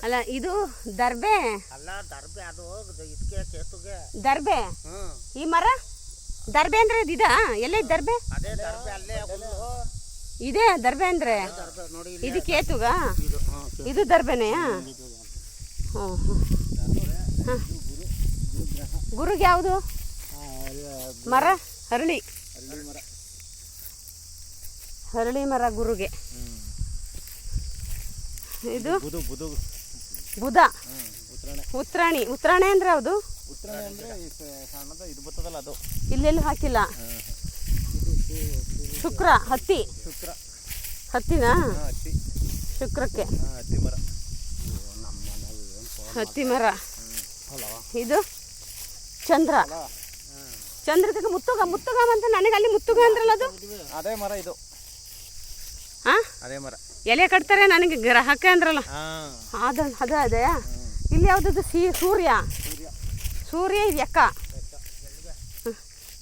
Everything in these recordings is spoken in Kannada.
ಅಲ್ಲ ಇದು ದರ್ಬೆ ಅಲ್ಲ, ದರ್ಬೆ ಅದು ಇದಕ್ಕೆ ಕೇತುಗೆ ದರ್ಬೆ. ಈ ಮರ ದರ್ಬೆ ಅಂದ್ರೆ ಇದ ಎಲ್ಲ ದರ್ಬೆ? ಅದೇ ದರ್ಬೆ, ಅಲ್ಲೇ ಇದೆ ದರ್ಬೆ ಅಂದ್ರೆ. ನೋಡಿ ಇದು ಕೇತುಗ, ಇದು ದರ್ಬೆನೆಯ? ಗುರುಗೆ ಯಾವುದು ಮರ? ಹರಳಿ ಹರಳಿ ಮರ ಗುರುಗೆ. ಇದು ಬುಧ. ಉತ್ರಾಣಿ. ಉತ್ರಾಣಿ ಅಂದ್ರೆ ಯಾವುದು? ಇಲ್ಲೆಲ್ಲೂ ಹಾಕಿಲ್ಲ. ಶುಕ್ರ. ಹತ್ತಿ. ಹತ್ತಿನಾ? ಶುಕ್ರಕ್ಕೆ ಹತ್ತಿ ಮರ. ಇದು ಚಂದ್ರ. ಚಂದ್ರಕ್ಕೆ ಮುತ್ತುಗ. ಮುತ್ತುಗ ಅಂತ ನನಗೆ ಅಲ್ಲಿ ಮುತ್ತುಗ ಅಂದ್ರಲ್ಲ, ಅದು ಅದೇ ಮರ. ಇದು ಅದೇ ಮರ. ಎಲೆ ಕಟ್ತಾರೆ ನನಗೆ ಗ್ರಹಕ್ಕೆ ಅಂದ್ರಲ್ಲ, ಅದು ಅದೇ. ಇಲ್ಲಿ ಯಾವ್ದದು? ಸೂರ್ಯ. ಸೂರ್ಯ ಇದು ಎಕ್ಕ.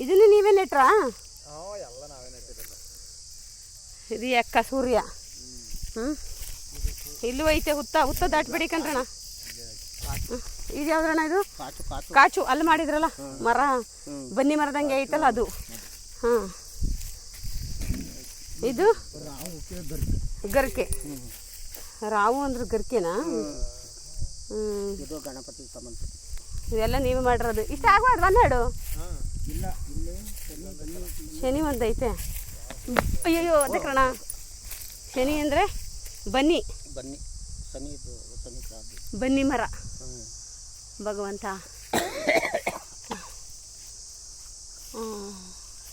ಇದನ್ನು ನೀವೇ ನೆಟ್ರಾ? ಇದು ಎಕ್ಕ ಸೂರ್ಯ. ಇಲ್ಲೂ ಐತೆ ಹುತ್ತ ದಾಟ್ಬೇಡಿ ಕಣ್ರಣ. ಇದು ಯಾವ್ದ್ರಣ? ಇದು ಕಾಚು. ಅಲ್ಲಿ ಮಾಡಿದ್ರಲ್ಲ ಮರ, ಬನ್ನಿ ಮರದಂಗೆ ಐತಲ್ಲ ಅದು. ಹಾಂ, ಇದು ಗರ್ಕೆ. ರಾವು ಅಂದ್ರೆ ಗರ್ಕೆನಾ? ಗಣಪತಿ ಇದೆಲ್ಲ ನೀವೇ ಮಾಡಿರೋದು. ಇಷ್ಟ ಆಗ್ಬಾರ್ದು ಒಂದೆರಡು? ಶನಿ ಒಂದೈತೆ. ಅಯ್ಯೋ ಅದೇ ಕಣ. ಶನಿ ಅಂದರೆ ಬನ್ನಿ. ಬನ್ನಿ ಮರ ಭಗವಂತ.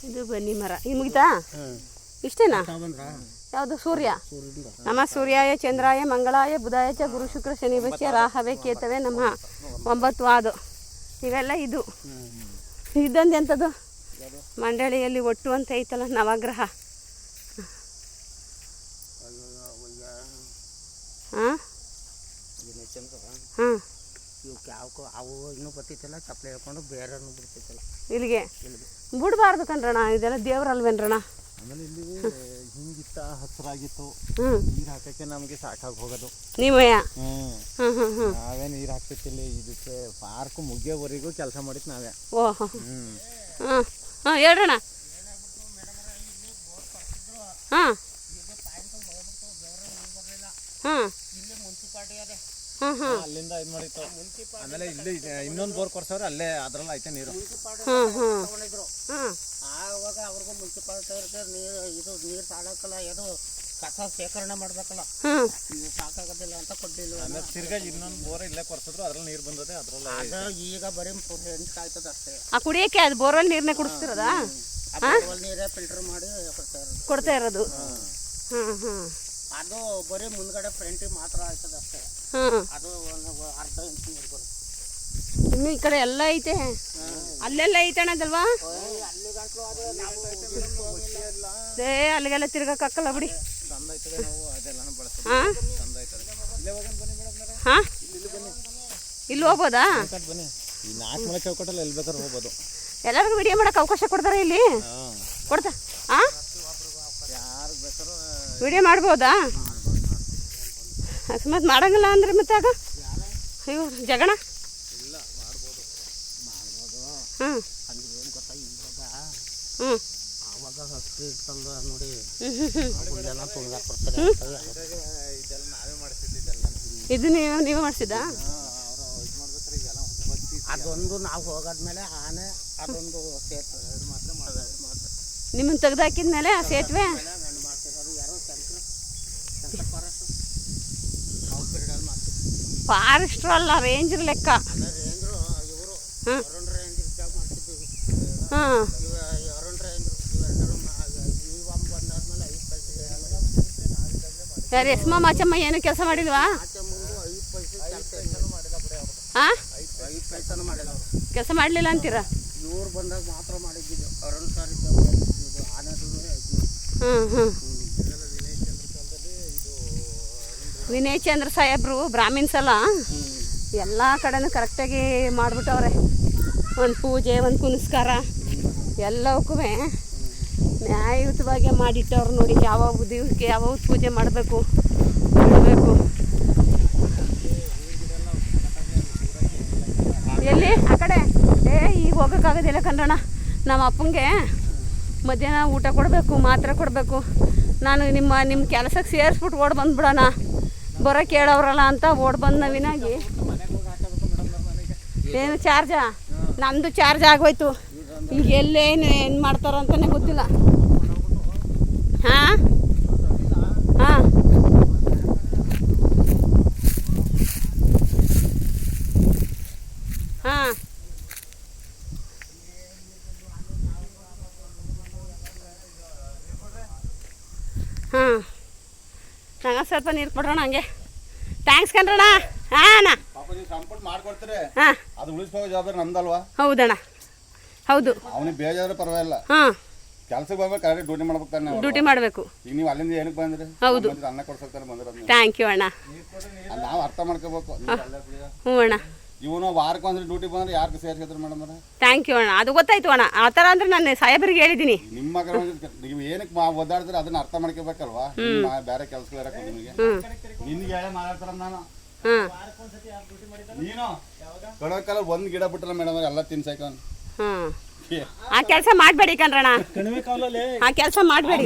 ಇದು ಬನ್ನಿ ಮರ. ಇದು ಮುಗಿತಾ? ಇಷ್ಟೇನಾ? ಯಾವುದು? ಸೂರ್ಯ. ನಮ ಸೂರ್ಯಾಯ ಚಂದ್ರಾಯ ಮಂಗಳಾಯ ಬುಧಾಯ ಚ ಗುರು ಶುಕ್ರ ಶನಿ ಬಚ್ಚ ರಾಹವೇ ಕೇತವೇ ನಮಃ. 9 ಆದು ಇವೆಲ್ಲ. ಇದು ಇದೊಂದು ಎಂಥದ್ದು? ಮಂಡಳಿಯಲ್ಲಿ ಒಟ್ಟು ಅಂತ ಐತಲ್ಲ, ನವಗ್ರಹ. ಹಾಂ ಹಾಂ. ಅವು ಇನ್ನೂ ಬರ್ತಿತ್ತಲ್ಲ, ಚಪ್ಪಲಿ ಹೇಳ್ಕೊಂಡು ಬೇರೆ ಬಿಡ್ತಿತ್ತಲ್ಲ. ಇಲ್ಲಿಗೆ ಬಿಡಬಾರ್ದು ಕಣ್ರಣ, ಇದೆಲ್ಲ ದೇವ್ರಲ್ವೇನ್ರಣ? ಆಮೇಲೆ ಇಲ್ಲಿ ಹಿಂಗಿತ್ತ ಹಸಿರಾಗಿತ್ತು. ನೀರು ಹಾಕಕ್ಕೆ ನಮಗೆ ಸಾಕಾಗಿ ಹೋಗೋದು. ನೀವೇ? ನಾವೇ ನೀರು ಹಾಕ್ತಿತ್ತಿಲ್ಲ. ಇದಕ್ಕೆ ಪಾರ್ಕ್ ಮುಗಿಯೋವರೆಗೂ ಕೆಲಸ ಮಾಡಿತ್ತು ನಾವೇ. ಓಹೋ. ಹಾಂ ಹಾಂ ಹೇಳ್ರಣ. ಹಾಂ ಹಾಂ ಹಾಂ ಹಾಂ. ಅಲ್ಲಿಂದ ಇದು ಮಾಡಿತ್ತು. ಆಮೇಲೆ ಇಲ್ಲಿ ಇನ್ನೊಂದು ಬೋರ್ ಕೊಡ್ಸವ್ರೆ, ಅಲ್ಲೇ ಅದ್ರಲ್ಲಿ ಐತೆ ನೀರು. ಹಾಂ ಹಾಂ ಹಾಂ. ಆವಾಗ ಅವ್ರಿಗೂ ಮುನ್ಸಿಪಾಲ್ಟಿ ನೀರು ಸಾಲಕ್ಕಲ್ಲ, ಏನು ಕಸ ಶೇಖರಣೆ ಮಾಡ್ಬೇಕಲ್ಲ, ಇದು ಸಾಕಾಗೋದಿಲ್ಲ ಅಂತ ಕೊಡ್ಲಿಲ್ಲ. ಆಮೇಲೆ ತಿರ್ಗಾ ಇನ್ನೊಂದು ಬೋರ್ ಇಲ್ಲೇ ಕೊಡ್ಸಿದ್ರು, ಅದ್ರಲ್ಲಿ ನೀರು ಬಂದದೆ. ಅದ್ರಲ್ಲಿ ಅದು ಈಗ ಬರೀ ಕಾಯ್ತದ ಅಷ್ಟೇ. ಆ ಕುಡಿಯೋಕ್ಕೆ ಅದು ಬೋರ್ವೆಲ್ ನೀರನ್ನೇ ಕುಡಿಸ್ತಿರೋದಾ? ಬೋರ್ವೆಲ್ ನೀರೇ ಫಿಲ್ಟರ್ ಮಾಡಿ ಕೊಡ್ತಾ ಇರೋದು. ಹಾಂ ಹಾಂ. ಅದು ಬರೀ ಮುಂದ್ಗಡೆ ಫ್ರಂಟಿಗೆ ಮಾತ್ರ ಆಯ್ತದ ಅಷ್ಟೇ. ಹಾಂ. ಅದು ಅರ್ಧ ಇಂಚು ನೀರು ಬರುತ್ತೆ. ಇನ್ನು ಈ ಕಡೆ ಎಲ್ಲ ಐತೆ. ಅಲ್ಲೆಲ್ಲ ಐತಣದಲ್ವಾ? ಅಲ್ಲಿಗೆಲ್ಲ ತಿರ್ಗಕ್ಕಾಗಲ್ಲ ಬಿಡಿ. ಹಾಂ ಹಾಂ. ಇಲ್ಲಿ ಹೋಗ್ಬೋದಾ? ಈ 4 ಮನೆ ಚೌಕಟ್ಟಲ್ಲಿ ಎಲ್ಲಿ ಬೇಕಾದ್ರೂ ಹೋಗ್ಬೋದು. ಎಲ್ಲರಿಗೂ ವಿಡಿಯೋ ಮಾಡೋಕೆ ಅವಕಾಶ ಕೊಡ್ತಾರೆ ಇಲ್ಲಿ? ಕೊಡ್ತಾ? ಹಾಂ, ಯಾರು ಬೇಕಾದ್ರೂ ವಿಡಿಯೋ ಮಾಡ್ಬೋದಾ? ಅಕಸ್ಮಾತ್ ಮಾಡಂಗಿಲ್ಲ ಅಂದ್ರೆ ಮತ್ತೆ ಆಗ ಅಯ್ಯೋ ಜಗಣ. ಹಾಂ ಹ್ಞೂ. ಆವಾಗ ಹಸ್ತಿ ಇರ್ತಲ್ಲ ನೋಡಿ, ಅದೆಲ್ಲ ತುಳಿದಾಕ ಬರ್ತಾರೆ. ಇದೆಲ್ಲ ನಾವೇ ಮಾಡಿಸಿದ್ದೆಲ್ಲ. ಇದು ನೀವೇ ಮಾಡಿಸಿದ್ದಾ? ಅದೊಂದು ನಾವು ಹೋಗಾದ್ಮೇಲೆ ಆನೆ ಅದೊಂದು ಸೇತುವೆ ಮಾತ್ರ ಮಾಡೋದು. ನಿಮ್ಮನ್ನು ತೆಗೆದಾಕಿದ್ಮೇಲೆ ಆ ಸೇತುವೆ ಫಾರೆಸ್ಟ್ರು ಅಲ್ಲ, ರೇಂಜರ್ ಲೆಕ್ಕ. ಹಾಂ ಹಾಂ. ಯಾರು ಎಸ್ಮ ಮಾಚಮ್ಮ ಏನು ಕೆಲಸ ಮಾಡಿಲ್ವಾ? ಹಾಂ, ಕೆಲಸ ಮಾಡಲಿಲ್ಲ ಅಂತೀರ? ಇವ್ರು ಬಂದಾಗ ಮಾತ್ರ ಮಾಡಿದ್ದು. ಅರುಣ್ ಸರ್ ಹ್ಞೂ ಹ್ಞೂ. ವಿನಯ್ ಚಂದ್ರ ಸಾಹೇಬ್ರು ಬ್ರಾಹ್ಮಿನ್ಸ್ ಅಲ್ಲ, ಎಲ್ಲ ಕಡೆನೂ ಕರೆಕ್ಟಾಗಿ ಮಾಡಿಬಿಟ್ಟವ್ರೆ. ಒಂದು ಪೂಜೆ, ಒಂದು ಪುನಸ್ಕಾರ ಎಲ್ಲವಕ್ಕೂ ನ್ಯಾಯಯುತವಾಗಿ ಮಾಡಿಟ್ಟವ್ರು ನೋಡಿ. ಯಾವ ದಿವಸಕ್ಕೆ ಯಾವ ಪೂಜೆ ಮಾಡಬೇಕು ಬಿಡಬೇಕು. ಈಗ ಹೋಗೋಕ್ಕಾಗೋದಿಲ್ಲ ಕಣ್ರಣ್ಣ. ನಮ್ಮ ಅಪ್ಪಂಗೆ ಮಧ್ಯಾಹ್ನ ಊಟ ಕೊಡಬೇಕು, ಮಾತ್ರೆ ಕೊಡಬೇಕು. ನಾನು ನಿಮ್ಮ ಕೆಲಸಕ್ಕೆ ಸೇರಿಸ್ಬಿಟ್ಟು ಓಡ್ ಬಂದ್ಬಿಡೋಣ, ಬರೋ ಕೇಳೋರಲ್ಲ ಅಂತ ಓಡ್ ಬಂದು ನವೀನಾಗಿ. ಏನು ಚಾರ್ಜಾ? ನಮ್ಮದು ಚಾರ್ಜ್ ಆಗೋಯ್ತು. ಈಗ ಎಲ್ಲೇನು ಏನು ಮಾಡ್ತಾರೋ ಅಂತಲೇ ಗೊತ್ತಿಲ್ಲ. ಹಾಂ ಹಾಂ ಹಾಂ ಹಾಂ ನಂಗೆ ಸ್ವಲ್ಪ ನೀರು ಕೊಡ್ರೋಣ ಹಂಗೆ. ಥ್ಯಾಂಕ್ಸ್ ಕಣ್ರಣ್ಣ. ಹಾಂ ಅಣ್ಣ. ಹಾಂ ಅದು ಉಳಿಸ್ಕೋ ಜವಾಬ್ದಾರಿ ನಮ್ದಲ್ವಾ? ಹೌದಣ್ಣ, ಹೌದು. ಅವನಿಗೆ ಬೇಜಾರು ಪರವಾಗಿಲ್ಲ, ಹಾಂ ಕೆಲ್ಸಕ್ಕೆ ಹೋಗ್ಬೇಕು, ಕರೆಕ್ಟ್ ಡ್ಯೂಟಿ ಮಾಡ್ಬೇಕು ತಾನೆ. ಡ್ಯೂಟಿ ಮಾಡಬೇಕು. ಈಗ ನೀವು ಅಲ್ಲಿಂದ ಏನಕ್ಕೆ ಬಂದ್ರಿ? ಹೌದು, ಅನ್ನ ಕೊಡ್ಸಕ್ತಾನೆ ಬಂದಿರೋದು. ಥ್ಯಾಂಕ್ ಯು ಅಣ್ಣ. ನಾವು ಅರ್ಥ ಮಾಡ್ಕೋಬೇಕು. ಹ್ಞೂ ಅಣ್ಣ. ಇವನು ವಾರಕ್ಕೆ ಒಂದ್ರಿ ಡ್ಯೂಟಿ ಬಂದ್ರೆ ಯಾರು ಸೇರ್ಸಿದ್ರು ಮೇಡಮ್? ಥ್ಯಾಂಕ್ ಯು ಅಣ್ಣ. ಅದು ಗೊತ್ತಾಯ್ತು ಅಣ್ಣ. ಆ ಥರ ಅಂದರೆ ನಾನು ಸಾಹೇಬರಿಗೆ ಹೇಳಿದ್ದೀನಿ. ನಿಮ್ಮ ನೀವು ಏನಕ್ಕೆ ಓದಾಡಿದ್ರೆ ಅದನ್ನ ಅರ್ಥ ಮಾಡ್ಕೋಬೇಕಲ್ವಾ? ಬೇರೆ ಕೆಲಸಗಳು ಇರಕ್ಕೆ ನಿಮಗೆ ನಿನ್ಗೆ ಹೇಳಿ ಮಾತಾಡ್ತಾರ ನಾನು. ನೀನು ಕಳಕಾಲ ಒಂದ್ ಗಿಡ ಬಿಟ್ಟಲ್ಲ ಮೇಡಮ್, ಎಲ್ಲ ತಿನ್ಸಾಕನ್. ಆ ಕೆಲಸ ಮಾಡಬೇಡಿ ಕಣ್ರಣ್ಣ, ಆ ಕೆಲಸ ಮಾಡಬೇಡಿ.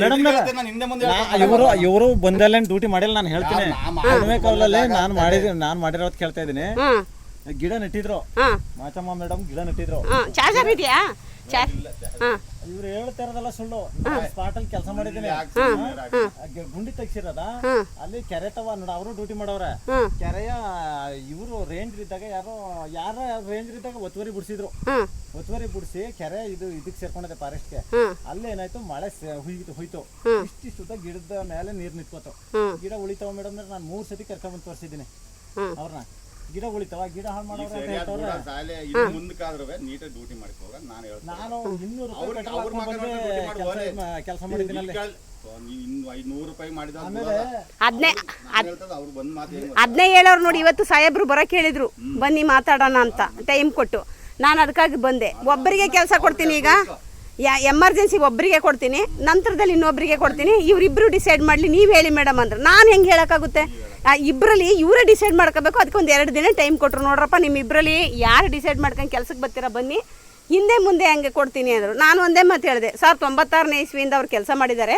ಇವರು ಬಂದಲ್ಲ ಡ್ಯೂಟಿ ಮಾಡಿಲ್ಲ. ನಾನು ಹೇಳ್ತೀನಿ, ಕಡಿಮೆ ಕಾಲಲ್ಲಿ ನಾನು ಮಾಡಿರೋದು ಕೇಳ್ತಾ ಇದ್ದೀನಿ. ಗಿಡ ನೆಟ್ಟಿದ್ರು ಮಾಚಮ್ಮ ಮೇಡಮ್, ಗಿಡ ನೆಟ್ಟಿದ್ರು. ಚಾರ್ಜರ್ ಇದೆಯಾ? ಇವ್ರು ಹೇಳ್ತಾ ಇರೋದಲ್ಲ ಸುಳ್ಳು. ಸ್ಪಾಟ್ ಅಲ್ಲಿ ಕೆಲಸ ಮಾಡಿದ್ದೀನಿ. ಗುಂಡಿ ತೆಗ್ಸಿರೋದ ಅಲ್ಲಿ ಕೆರೆ ತವ ನೋಡ, ಅವರು ಡ್ಯೂಟಿ ಮಾಡವ್ರೆ. ಕೆರೆಯ ಇವರು ರೇಂಜ್ ಇದ್ದಾಗ ಯಾರ ರೇಂಜ್ ಇದ್ದಾಗ ಒತ್ತುವರಿ ಬಿಡಿಸಿದ್ರು. ಒತ್ತುವರಿ ಬಿಡಿಸಿ ಕೆರೆ ಇದಕ್ಕೆ ಸೇರ್ಕೊಂಡಿದೆ ಫಾರೆಸ್ಟ್ಗೆ. ಅಲ್ಲೇನಾಯ್ತು, ಮಳೆ ಹೋಯ್ತು. ಇಷ್ಟಿಷ್ಟ ಗಿಡದ ಮೇಲೆ ನೀರ್ ನಿಂತ್ಕೋತು. ಗಿಡ ಉಳಿತಾವ ಮೇಡಮ್. ನಾನು 3 ಸತಿ ಕರ್ಕೊಂಡ್ಬಂದು ತೋರಿಸಿದ್ದೀನಿ ಅವ್ರನ್ನ. ಗಿಡ ಉಳಿತಾವ, ಗಿಡ ಹಾಳು ಮಾಡೋರು ಅಂತ ಹೇಳ್ತಾವ್ರೆ. ನಾನು 200 ಕೆಲಸ ಮಾಡಿದ್ದೀನಿ. 15 ಹೇಳೋರು ನೋಡಿ. ಇವತ್ತು ಸಾಹೇಬ್ರು ಬರೋಕೆ ಹೇಳಿದ್ರು, ಬನ್ನಿ ಮಾತಾಡೋಣ ಅಂತ ಟೈಮ್ ಕೊಟ್ಟು. ನಾನು ಅದಕ್ಕಾಗಿ ಬಂದೆ. ಒಬ್ಬರಿಗೆ ಕೆಲಸ ಕೊಡ್ತೀನಿ. ಈಗ ಎಮರ್ಜೆನ್ಸಿ ಒಬ್ಬರಿಗೆ ಕೊಡ್ತೀನಿ, ನಂತರದಲ್ಲಿ ಇನ್ನೊಬ್ಬರಿಗೆ ಕೊಡ್ತೀನಿ. ಇವರಿಬ್ಬರು ಡಿಸೈಡ್ ಮಾಡಲಿ. ನೀವು ಹೇಳಿ ಮೇಡಮ್ ಅಂದ್ರೆ ನಾನು ಹೆಂಗೆ ಹೇಳೋಕ್ಕಾಗುತ್ತೆ? ಇಬ್ಬರಲ್ಲಿ ಇವರೇ ಡಿಸೈಡ್ ಮಾಡ್ಕೋಬೇಕು. ಅದಕ್ಕೆ ಒಂದು 2 ದಿನ ಟೈಮ್ ಕೊಟ್ಟರು. ನೋಡ್ರಪ್ಪ, ನಿಮ್ಮಿಬ್ಬರಲ್ಲಿ ಯಾರು ಡಿಸೈಡ್ ಮಾಡ್ಕೊಂಡು ಕೆಲಸಕ್ಕೆ ಬರ್ತೀರಾ ಬನ್ನಿ, ಹಿಂದೆ ಮುಂದೆ ಹಂಗೆ ಕೊಡ್ತೀನಿ ಅಂದರು. ನಾನು ಒಂದೇ ಮಾತು ಹೇಳಿದೆ, ಸರ್ 96ನೇ ಇಸ್ವಿಯಿಂದ ಅವ್ರು ಕೆಲಸ ಮಾಡಿದ್ದಾರೆ,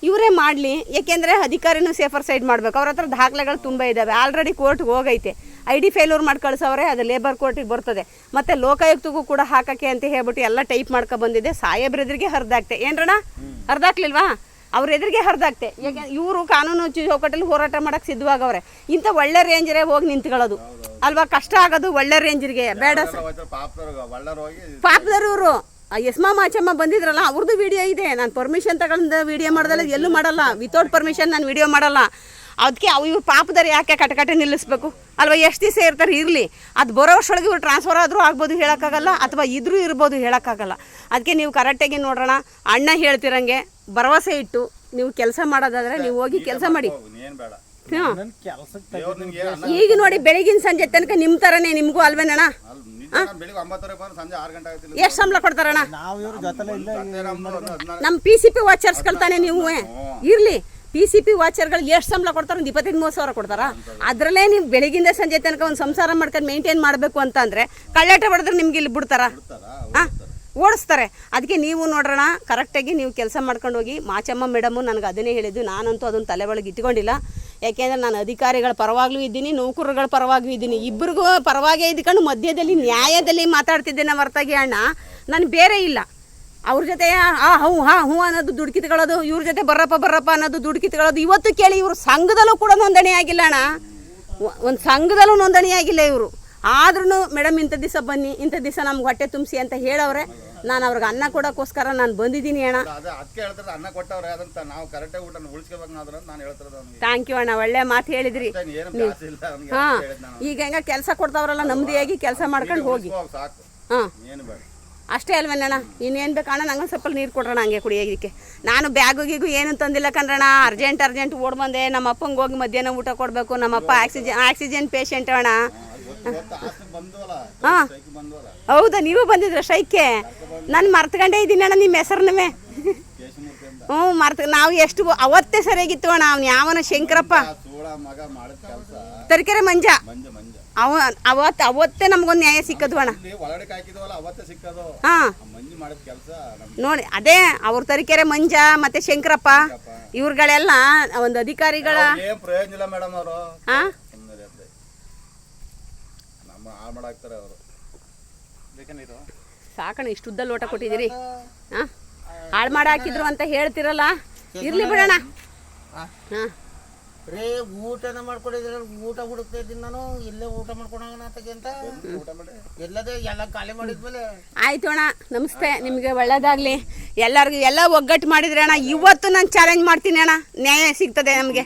ಇವರೇ ಮಾಡಲಿ. ಏಕೆಂದರೆ ಅಧಿಕಾರಿನೂ ಸೇಫರ್ ಸೈಡ್ ಮಾಡಬೇಕು. ಅವ್ರ ಹತ್ರ ದಾಖಲೆಗಳು ತುಂಬ ಇದ್ದಾವೆ. ಆಲ್ರೆಡಿ ಕೋರ್ಟ್ಗೆ ಹೋಗೈತೆ. ID ಫೇಲ್ಯೂರ್ ಮಾಡಿ ಕಳ್ಸವ್ರೆ, ಅದು ಲೇಬರ್ ಕೋರ್ಟಿಗೆ ಬರ್ತದೆ. ಮತ್ತು ಲೋಕಾಯುಕ್ತಗೂ ಕೂಡ ಹಾಕಕ್ಕೆ ಅಂತ ಹೇಳ್ಬಿಟ್ಟು ಎಲ್ಲ ಟೈಪ್ ಮಾಡ್ಕೊ ಬಂದಿದೆ. ಸಾಹೇಬ್ರ ಎದುರಿಗೆ ಹರಿದಾಕ್ತೆ. ಏನ್ರಣ್ಣ, ಹರಿದಾಕ್ಲಿಲ್ವಾ? ಅವ್ರ ಎದುರಿಗೆ ಹರಿದಾಕ್ತೆ. ಯಾಕೆ ಇವರು ಕಾನೂನು ಚೌಕಟ್ಟಲ್ಲಿ ಹೋರಾಟ ಮಾಡೋಕ್ಕೆ ಸಿದ್ಧವಾಗವ್ರೆ. ಇಂಥ ಒಳ್ಳೆ ರೇಂಜರೇ ಹೋಗಿ ನಿಂತ್ಕೊಳ್ಳೋದು ಅಲ್ವಾ? ಕಷ್ಟ ಆಗೋದು ಒಳ್ಳೆ ರೇಂಜರಿಗೆ ಬೇಡ. ಪಾಪದವ್ರು ಇವರು ಯಸ್ಮಾ ಮಾಚಮ್ಮ ಬಂದಿದ್ರಲ್ಲ, ಅವ್ರದ್ದು ವಿಡಿಯೋ ಇದೆ. ನಾನು ಪರ್ಮಿಷನ್ ತಗೊಂಡು ವಿಡಿಯೋ ಮಾಡ್ದಲ್ಲ, ಎಲ್ಲೂ ಮಾಡಲ್ಲ. ವಿತೌಟ್ ಪರ್ಮಿಷನ್ ನಾನು ವಿಡಿಯೋ ಮಾಡಲ್ಲ. ಅದಕ್ಕೆ ಇವ್ರು ಪಾಪದಾರೆ ಯಾಕೆ ಕಟಕಟೆ ನಿಲ್ಲಿಸ್ಬೇಕು ಅಲ್ವಾ? ಎಷ್ಟು ದಿವಸ ಇರ್ತಾರೆ, ಇರಲಿ. ಅದು ಬರೋ ವರ್ಷೊಳಗೆ ಇವ್ರು ಟ್ರಾನ್ಸ್ಫರ್ ಆದರೂ ಆಗ್ಬೋದು, ಹೇಳೋಕ್ಕಾಗಲ್ಲ. ಅಥವಾ ಇದ್ರೂ ಇರ್ಬೋದು, ಹೇಳೋಕ್ಕಾಗಲ್ಲ. ಅದಕ್ಕೆ ನೀವು ಕರೆಕ್ಟಾಗಿ ನೋಡೋಣ. ಅಣ್ಣ ಹೇಳ್ತಿರಂಗೆ ಭರವಸೆ ಇಟ್ಟು ನೀವು ಕೆಲಸ ಮಾಡೋದಾದರೆ ನೀವು ಹೋಗಿ ಕೆಲಸ ಮಾಡಿ. ಈಗ ನೋಡಿ, ಬೆಳಗಿನ ಸಂಜೆ ತನಕ ನಿಮ್ಮ ಥರನೇ ನಿಮಗೂ ಅಲ್ವೇನಣ್ಣ? ಎಷ್ಟು ಸಂಬಳ ಕೊಡ್ತಾರಣ್ಣ? ನಮ್ಮ PCP ವಾಚರ್ಸ್ಗಳು ತಾನೇ ನೀವು? ಇರಲಿ, PCP ವಾಚರ್ಗಳು ಎಷ್ಟು ಸಂಬಳ ಕೊಡ್ತಾರೆ? ಒಂದು 25-30 ಸಾವಿರ ಕೊಡ್ತಾರಾ? ಅದರಲ್ಲೇ ನೀವು ಬೆಳಗಿಂದ ಸಂಜೆ ತನಕ ಒಂದು ಸಂಸಾರ ಮಾಡ್ಕೊಂಡು ಮೇಂಟೈನ್ ಮಾಡಬೇಕು ಅಂತಂದರೆ ಕಳ್ಳಾಟ ಹೊಡೆದ್ರೆ ನಿಮ್ಗೆ ಇಲ್ಲಿ ಬಿಡ್ತಾರಾ? ಹಾಂ, ಓಡಿಸ್ತಾರೆ. ಅದಕ್ಕೆ ನೀವು ನೋಡ್ರೋಣ, ಕರೆಕ್ಟಾಗಿ ನೀವು ಕೆಲಸ ಮಾಡ್ಕೊಂಡು ಹೋಗಿ. ಮಾಚಮ್ಮ ಮೇಡಮು ನನಗೆ ಅದನ್ನೇ ಹೇಳಿದ್ದು. ನಾನಂತೂ ಅದನ್ನು ತಲೆ ಒಳಗೆ ಇಟ್ಕೊಂಡಿಲ್ಲ. ಯಾಕೆಂದರೆ ನಾನು ಅಧಿಕಾರಿಗಳ ಪರವಾಗ್ಲೂ ಇದ್ದೀನಿ, ನೌಕರಗಳ ಪರವಾಗೂ ಇದ್ದೀನಿ. ಇಬ್ಬರಿಗೂ ಪರವಾಗೇ ಇದ್ಕೊಂಡು ಮಧ್ಯದಲ್ಲಿ ನ್ಯಾಯದಲ್ಲಿ ಮಾತಾಡ್ತಿದ್ದೇನೆ ಹೊರತಾಗಿ ಅಣ್ಣ ನಾನು ಬೇರೆ ಇಲ್ಲ. ಅವ್ರ ಜೊತೆ ಹ್ಞೂ ಅನ್ನೋದು ದುಡ್ಡು ಕಿತ್ಕೊಳ್ಳೋದು, ಇವ್ರ ಜೊತೆ ಬರ್ರಪ್ಪ ಅನ್ನೋದು ದುಡ್ಡು ಕಿತ್ಕೊಳ್ಳೋದು. ಇವತ್ತು ಕೇಳಿ, ಇವರು ಸಂಘದಲ್ಲೂ ಕೂಡ ನೋಂದಣಿ ಆಗಿಲ್ಲ ಅಣ್ಣ. ಒಂದು ಸಂಘದಲ್ಲೂ ನೋಂದಣಿ ಆಗಿಲ್ಲ ಇವರು. ಆದ್ರೂ ಮೇಡಮ್ ಇಂಥ ದಿವಸ ಬನ್ನಿ, ಇಂಥ ದಿವಸ ನಮ್ಗೆ ಹೊಟ್ಟೆ ತುಂಬಿಸಿ ಅಂತ ಹೇಳವ್ರೆ. ನಾನು ಅವ್ರಿಗೆ ಅನ್ನ ಕೊಡೋಕ್ಕೋಸ್ಕರ ನಾನು ಬಂದಿದ್ದೀನಿ ಅಣ್ಣ. ಥ್ಯಾಂಕ್ ಯು ಅಣ್ಣ, ಒಳ್ಳೆ ಮಾತು ಹೇಳಿದ್ರಿ. ಹಾಂ, ಈಗ ಹೆಂಗ ಕೆಲಸ ಕೊಡ್ತಾವ್ರಲ್ಲ, ನೆಮ್ಮದಿಯಾಗಿ ಕೆಲಸ ಮಾಡ್ಕೊಂಡು ಹೋಗಿ. ಹಾಂ, ಅಷ್ಟೇ ಅಲ್ವೇನಣ್ಣ? ಇನ್ನೇನು ಬೇಕಣ್ಣ? ನಂಗೆ ಸ್ವಲ್ಪ ನೀರು ಕೊಡ್ರಣ ಹಂಗೆ ಕುಡಿಯೋದಕ್ಕೆ. ನಾನು ಬ್ಯಾಗಿಗೂ ಏನು ತಂದಿಲ್ಲ ಕಣ್ರಣ್ಣ. ಅರ್ಜೆಂಟ್ ಓಡ್ ಬಂದೆ. ನಮ್ಮ ಅಪ್ಪಂಗೆ ಹೋಗಿ ಮಧ್ಯಾಹ್ನ ಊಟ ಕೊಡಬೇಕು. ನಮ್ಮಪ್ಪ ಆಕ್ಸಿಜನ್ ಪೇಷಂಟ್ ಅಣ್ಣ. ಹಾಂ, ಹೌದಾ? ನೀವು ಬಂದಿದ್ರ ಸ್ಟ್ರೈಕ್ಗೆ? ನಾನು ಮರ್ತ್ಕೊಂಡೇ ಇದ್ದೀನಿ ಅಣ್ಣ ನಿಮ್ಮ ಹೆಸರನ್ನೇ. ಹ್ಞೂ, ನಾವು ಎಷ್ಟು ಅವತ್ತೇ ಸರಿಯಾಗಿತ್ತು ಅಣ್ಣ. ಅವ್ನು ಯಾವನ ಶಂಕರಪ್ಪ ಅವಳ ಮಗ ಮಾಡಿದ ಕೆಲಸ ತರೀಕೆರೆ ಮಂಜ ಮಂಜ ಮಂಜ ಅವತ್ತೇ ನಮ್ಗೊಂದು ನ್ಯಾಯ ಸಿಕ್ಕದು ಅಣ್ಣ. ಇಲ್ಲಿ ಒಳಗಡೆ ಹಾಕಿದ್ವಲ್ಲ ಅವತ್ತೇ ಸಿಕ್ಕದು. ಹಾಂ ಮಂಜು ಮಾಡಿದ ಕೆಲಸ ನೋಡಿ, ಅದೇ ಅವ್ರ ತರೀಕೆರೆ ಮಂಜ ಮತ್ತೆ ಶಂಕರಪ್ಪ ಇವ್ರುಗಳೆಲ್ಲ ಒಂದು ಅಧಿಕಾರಿಗಳ ಏನ್ ಪ್ರಯೋಜನ ಇಲ್ಲ ಮೇಡಮ್ ಅವರು. ಹಾಂ ನಮ್ಮ ಹಾಳು ಮಾಡಾಕ್ತಾರೆ ಅವರು. ಬೇಕಂದಿರು ಸಾಕಣ, ಇಷ್ಟು ಉದ್ದ ಲೋಟ ಕೊಟ್ಟಿದ್ದೀರಿ. ಹಾಂ ಹಾಳು ಮಾಡಿ ಹಾಕಿದ್ರು ಅಂತ ಹೇಳ್ತಿರಲ್ಲ, ಇರ್ಲಿ ಬಿಡೋಣ. ಹಾಂ ರೇ ಊಟನ ಮಾಡ್ಕೊಂಡಿದ್ರೆ ಊಟ ಹುಡುಕ್ತಾ ಇದ್ದೀನಿ ನಾನು. ಇಲ್ಲೇ ಊಟ ಮಾಡ್ಕೊಳೋಣ ಅಂತ ಎಲ್ಲದೇ ಎಲ್ಲ ಖಾಲಿ ಮಾಡಿದ್ಮೇಲೆ ಆಯ್ತು ಅಣ್ಣ, ನಮಸ್ತೆ. ನಿಮಗೆ ಒಳ್ಳೇದಾಗಲಿ, ಎಲ್ಲರಿಗೂ ಎಲ್ಲ ಒಗ್ಗಟ್ಟು ಮಾಡಿದ್ರೆ ಅಣ್ಣ. ಇವತ್ತು ನಾನು ಚಾಲೆಂಜ್ ಮಾಡ್ತೀನಿ ಅಣ್ಣ, ನ್ಯಾಯ ಸಿಗ್ತದೆ ನಮಗೆ,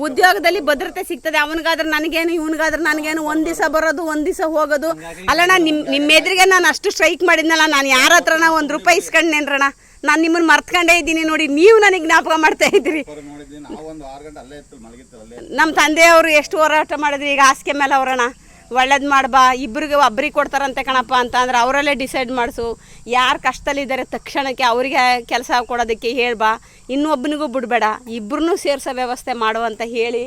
ಉದ್ಯೋಗದಲ್ಲಿ ಭದ್ರತೆ ಸಿಗ್ತದೆ. ಅವನಿಗಾದ್ರೆ ನನಗೇನು, ಇವನಿಗಾದ್ರೆ ನನಗೇನು. ಒಂದು ದಿವಸ ಬರೋದು, ಒಂದು ದಿವಸ ಹೋಗೋದು. ಅಲ್ಲಣ್ಣ, ನಿಮ್ಮ ಎದುರಿಗೆ ನಾನು ಅಷ್ಟು ಸ್ಟ್ರೈಕ್ ಮಾಡಿದ್ನಲ್ಲ, ನಾನು ಯಾರ ಹತ್ರನ 1 ರೂಪಾಯಿ ಇಸ್ಕೊಂಡೇನ್ರಣ್ಣ. ನಾನು ನಿಮ್ಮನ್ನು ಮರ್ತ್ಕೊಂಡೇ ಇದ್ದೀನಿ ನೋಡಿ, ನೀವು ನನಗೆ ಜ್ಞಾಪಕ ಮಾಡ್ತಾ ಇದ್ದೀರಿ. ನಮ್ಮ ತಂದೆಯವರು ಎಷ್ಟು ಹೋರಾಟ ಮಾಡಿದ್ರಿ. ಈಗ ಹಾಸಿಗೆ ಮೇಲೆ ಅವರಣ್ಣ, ಒಳ್ಳೇದು ಮಾಡ್ಬಾ, ಇಬ್ಬರಿಗೆ ಒಬ್ಬರಿಗೆ ಕೊಡ್ತಾರಂತೆ ಕಣಪ್ಪ ಅಂತ ಅಂದ್ರೆ ಅವರಲ್ಲೇ ಡಿಸೈಡ್ ಮಾಡಿಸು. ಯಾರು ಕಷ್ಟದಲ್ಲಿದ್ದಾರೆ ತಕ್ಷಣಕ್ಕೆ ಅವರಿಗೆ ಕೆಲಸ ಕೊಡೋದಕ್ಕೆ ಹೇಳ್ಬಾ, ಇನ್ನೊಬ್ಬನಿಗೂ ಬಿಡಬೇಡ, ಇಬ್ಬರನ್ನೂ ಸೇರಿಸೋ ವ್ಯವಸ್ಥೆ ಮಾಡು ಅಂತ ಹೇಳಿ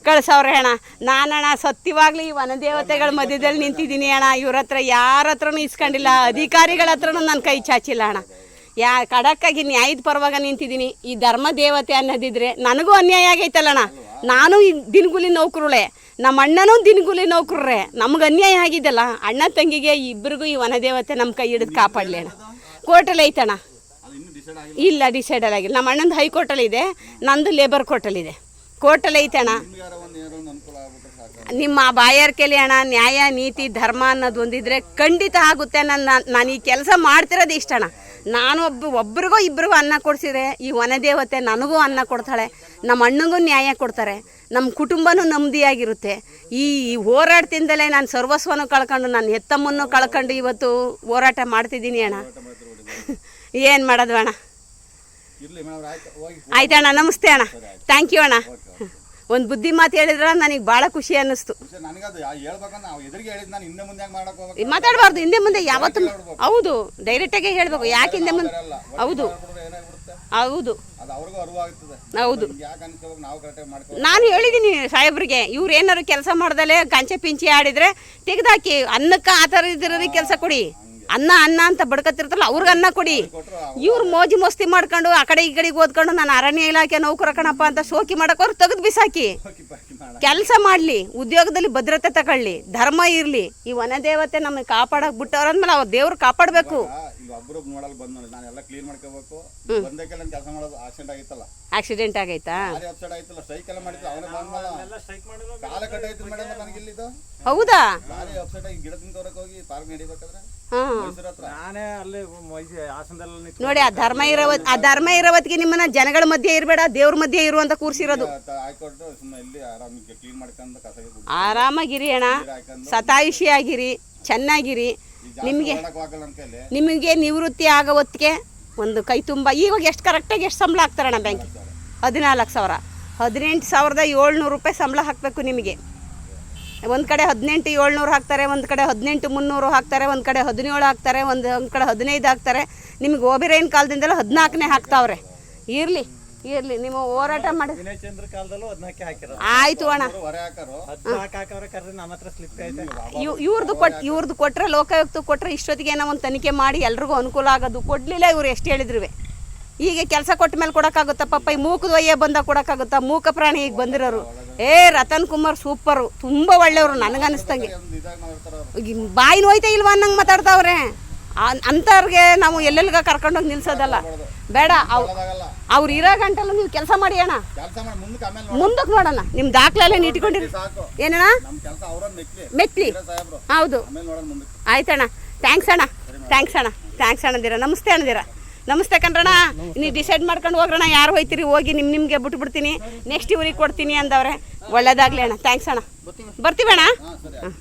ಕಳ್ಸವ್ರೆ ಅಣ್ಣ. ನಾನಣ್ಣ ಸತ್ಯವಾಗ್ಲಿ ಈ ವನದೇವತೆಗಳ ಮಧ್ಯದಲ್ಲಿ ನಿಂತಿದ್ದೀನಿ ಅಣ್ಣ. ಇವ್ರ ಹತ್ರ ಯಾರ ಹತ್ರನೂ ಇಸ್ಕೊಂಡಿಲ್ಲ, ಅಧಿಕಾರಿಗಳ ಹತ್ರನೂ ನನ್ನ ಕೈ ಚಾಚಿಲ್ಲ ಅಣ್ಣ. ಖಡಕ್ಕಾಗಿ ನ್ಯಾಯದ ಪರವಾಗ ನಿಂತಿದ್ದೀನಿ. ಈ ಧರ್ಮ ದೇವತೆ ಅನ್ನೋದಿದ್ರೆ ನನಗೂ ಅನ್ಯಾಯ ಆಗೈತಲ್ಲಣ್ಣ. ನಾನು ಈ ದಿನಗೂಲಿ ನೌಕರುಳೆ, ನಮ್ಮ ಅಣ್ಣನೂ ದಿನಗೂಲಿ ನೌಕರರೇ. ನಮ್ಗೆ ಅನ್ಯಾಯ ಆಗಿದ್ದಲ್ಲ, ಅಣ್ಣ ತಂಗಿಗೆ ಇಬ್ಬರಿಗೂ ಈ ವನದೇವತೆ ನಮ್ಮ ಕೈ ಹಿಡಿದು ಕಾಪಾಡಲಿ ಅಣ್ಣ. ಕೋರ್ಟಲ್ಲಿ ಐತಣ್ಣ, ಇಲ್ಲ ಡಿಸೈಡಲ್ ಆಗಿಲ್ಲ. ನಮ್ಮ ಅಣ್ಣಂದು ಹೈಕೋರ್ಟಲ್ಲಿ ಇದೆ, ನಂದು ಲೇಬರ್ ಕೋರ್ಟಲ್ಲಿದೆ. ಕೋರ್ಟಲ್ಲಿ ಐತಣ್ಣ. ನಿಮ್ಮ ಬಾಯಾರಿಕೆಯಲ್ಲಿ ಅಣ್ಣ ನ್ಯಾಯ ನೀತಿ ಧರ್ಮ ಅನ್ನೋದು ಒಂದಿದ್ರೆ ಖಂಡಿತ ಆಗುತ್ತೆ. ನಾನು ಈ ಕೆಲಸ ಮಾಡ್ತಿರೋದು ಇಷ್ಟ ಅಣ್ಣ. ನಾನು ಒಬ್ರಿಗೋ ಇಬ್ಬರಿಗೂ ಅನ್ನ ಕೊಡಿಸಿದ್ರೆ ಈ ವನದೇವತೆ ನನಗೂ ಅನ್ನ ಕೊಡ್ತಾಳೆ, ನಮ್ಮ ಅಣ್ಣಗೂ ನ್ಯಾಯ ಕೊಡ್ತಾರೆ, ನಮ್ಮ ಕುಟುಂಬನೂ ನೆಮ್ಮದಿಯಾಗಿರುತ್ತೆ. ಈ ಹೋರಾಟದಿಂದಲೇ ನಾನು ಸರ್ವಸ್ವನು ಕಳ್ಕೊಂಡು, ನಾನು ಹೆತ್ತಮ್ಮನ್ನು ಕಳ್ಕೊಂಡು ಇವತ್ತು ಹೋರಾಟ ಮಾಡ್ತಿದ್ದೀನಿ ಅಣ್ಣ. ಏನು ಮಾಡೋದು ಅಣ್ಣ. ಆಯ್ತಣ್ಣ, ನಮಸ್ತೆ ಅಣ್ಣ, ಥ್ಯಾಂಕ್ ಯು ಅಣ್ಣ. ಒಂದು ಬುದ್ಧಿ ಮಾತು ಹೇಳಿದ್ರ ನನಗೆ ಭಾಳ ಖುಷಿ ಅನ್ನಿಸ್ತು. ಮಾತಾಡಬಾರ್ದು ಹಿಂದೆ ಮುಂದೆ ಯಾವತ್ತೂ. ಹೌದು, ಡೈರೆಕ್ಟಾಗೆ ಹೇಳಬೇಕು. ಯಾಕೆ ಹಿಂದೆ ಮುಂದೆ? ಹೌದು ಹೌದು ಹೌದು. ನಾನು ಹೇಳಿದ್ದೀನಿ ಸಾಹೇಬ್ರಿಗೆ, ಇವ್ರು ಏನಾರು ಕೆಲಸ ಮಾಡ್ದಲೆ ಕಂಚೆ ಪಿಂಚಿ ಆಡಿದರೆ ತೆಗೆದಾಕಿ, ಅನ್ನಕ್ಕೆ ಆ ಥರ ಇದ್ರಿಗೆ ಕೆಲಸ ಕೊಡಿ. ಅನ್ನ ಅನ್ನ ಅಂತ ಬಡ್ಕತ್ತಿರ್ತಲ್ಲ, ಅವ್ರಿಗೆ ಅನ್ನ ಕೊಡಿ. ಇವ್ರು ಮೋಜಿ ಮಸ್ತಿ ಮಾಡ್ಕೊಂಡು ಆ ಕಡೆ ಈ ಕಡೆಗೆ ಓದ್ಕೊಂಡು ನಾನು ಅರಣ್ಯ ಇಲಾಖೆ ನೌಕರ ಕಣಪ್ಪ ಅಂತ ಶೋಕಿ ಮಾಡೋಕೆ ತೆಗೆದು ಬಿಸಾಕಿ. ಕೆಲಸ ಮಾಡಲಿ, ಉದ್ಯೋಗದಲ್ಲಿ ಭದ್ರತೆ ತಗೊಳ್ಳಿ, ಧರ್ಮ ಇರಲಿ. ಈ ವನದೇವತೆ ನಮಗೆ ಕಾಪಾಡಕ್ಕೆ ಬಿಟ್ಟವ್ರಂದ್ಮೇಲೆ ಅವ್ರು ದೇವ್ರು ಕಾಪಾಡಬೇಕು. ಆಕ್ಸಿಡೆಂಟ್ ಆಗೈತಾ? ಹೌದಾ? ನೋಡಿ, ಆ ಧರ್ಮ ಇರೋವತ್ತಿಗೆ ನಿಮ್ಮನ್ನ ಜನಗಳ ಮಧ್ಯೆ ಇರಬೇಡ, ದೇವ್ರ ಮಧ್ಯೆ ಇರುವಂತ ಕೂರ್ಸಿರೋದು. ಆರಾಮಾಗಿರಿ ಅಣ್ಣ, ಸತಾಯಿಷಿ ಆಗಿರಿ, ಚೆನ್ನಾಗಿರಿ. ನಿಮಗೆ ನಿವೃತ್ತಿ ಆಗೋ ಹೊತ್ತಿಗೆ ಒಂದು ಕೈ ತುಂಬ. ಇವಾಗ ಎಷ್ಟು ಕರೆಕ್ಟಾಗಿ ಎಷ್ಟು ಸಂಬಳ ಹಾಕ್ತಾರಣ್ಣ ಬ್ಯಾಂಕಿಗೆ? 14,000, 18,700 ರೂಪಾಯಿ ಸಂಬಳ ಹಾಕಬೇಕು ನಿಮಗೆ. ಒಂದು ಕಡೆ 18,700 ಹಾಕ್ತಾರೆ, ಒಂದು ಕಡೆ 18,300 ಹಾಕ್ತಾರೆ, ಒಂದು ಕಡೆ 17 ಹಾಕ್ತಾರೆ, ಒಂದು ಕಡೆ 15 ಹಾಕ್ತಾರೆ. ನಿಮಗೆ ಓಬಿರೈನ್ ಕಾಲದಿಂದಲೂ 14ನೇ ಹಾಕ್ತಾವ್ರೆ. ಇರಲಿ ನಿಮ್ಮ ಹೋರಾಟ ಮಾಡಿ. ಆಯ್ತು ಅಣ್ಣ, ಇವ್ರದ್ದು ಕೊಟ್ಟರೆ ಲೋಕಾಯುಕ್ತ ಕೊಟ್ಟರೆ ಇಷ್ಟೊತ್ತಿಗೆ ಏನೋ ಒಂದು ತನಿಖೆ ಮಾಡಿ ಎಲ್ರಿಗೂ ಅನುಕೂಲ ಆಗೋದು. ಕೊಡಲಿಲ್ಲ ಇವ್ರು ಎಷ್ಟು ಹೇಳಿದ್ರು. ಹೀಗೆ ಕೆಲಸ ಕೊಟ್ಟ ಮೇಲೆ ಕೊಡೋಕ್ಕಾಗುತ್ತಾ? ಪಾಪ ಈ ಮೂಕದ ವಯ್ಯ ಬಂದಾಗ ಕೊಡೋಕ್ಕಾಗುತ್ತಾ? ಮೂಕ ಪ್ರಾಣಿ ಈಗ ಬಂದಿರೋರು. ರತನ್ ಕುಮಾರ್ ಸೂಪರು, ತುಂಬ ಒಳ್ಳೆಯವರು ನನಗನ್ನಿಸ್ತಂಗೆ. ಬಾಯಿ ನೋಯ್ತಾ ಇಲ್ವಾ ಅನ್ನಂಗೆ ಮಾತಾಡ್ತಾವ್ರೆ. ಅಂಥವ್ರಿಗೆ ನಾವು ಎಲ್ಲೆಲ್ಗ ಕರ್ಕೊಂಡೋಗಿ ನಿಲ್ಸೋದಲ್ಲ, ಬೇಡ. ಅವ್ರು ಇರೋ ಗಂಟೆಲ್ಲ ನೀವು ಕೆಲಸ ಮಾಡಿ ಅಣ್ಣ, ಮುಂದಕ್ಕೆ ನೋಡೋಣ. ನಿಮ್ಮ ದಾಖಲೆ ಇಟ್ಕೊಂಡಿರಿ. ಏನಣ್ಣ? ಮೆಟ್ಲಿ. ಹೌದು, ಆಯ್ತಣ್ಣ. ಥ್ಯಾಂಕ್ಸ್ ಅಣ್ಣ ಅಂದಿರ. ನಮಸ್ತೆ ಅಣ್ಣದಿರ. ನಮಸ್ತೆ ಕಣ್ರಣ್ಣ. ನೀವು ಡಿಸೈಡ್ ಮಾಡ್ಕೊಂಡು ಹೋಗ್ರಣ್ಣ, ಯಾರು ಹೋಯ್ತೀರಿ ಹೋಗಿ, ನಿಮ್ಗೆ ಬಿಟ್ಬಿಡ್ತೀನಿ. ನೆಕ್ಸ್ಟ್ ಇವ್ರಿಗೆ ಕೊಡ್ತೀನಿ ಅಂದವ್ರೆ. ಒಳ್ಳೇದಾಗಲಿ ಅಣ್ಣ, ಥ್ಯಾಂಕ್ಸ್ ಅಣ್ಣ. ಬರ್ತೀವಿ ಅಣ್ಣ. ಹಾಂ.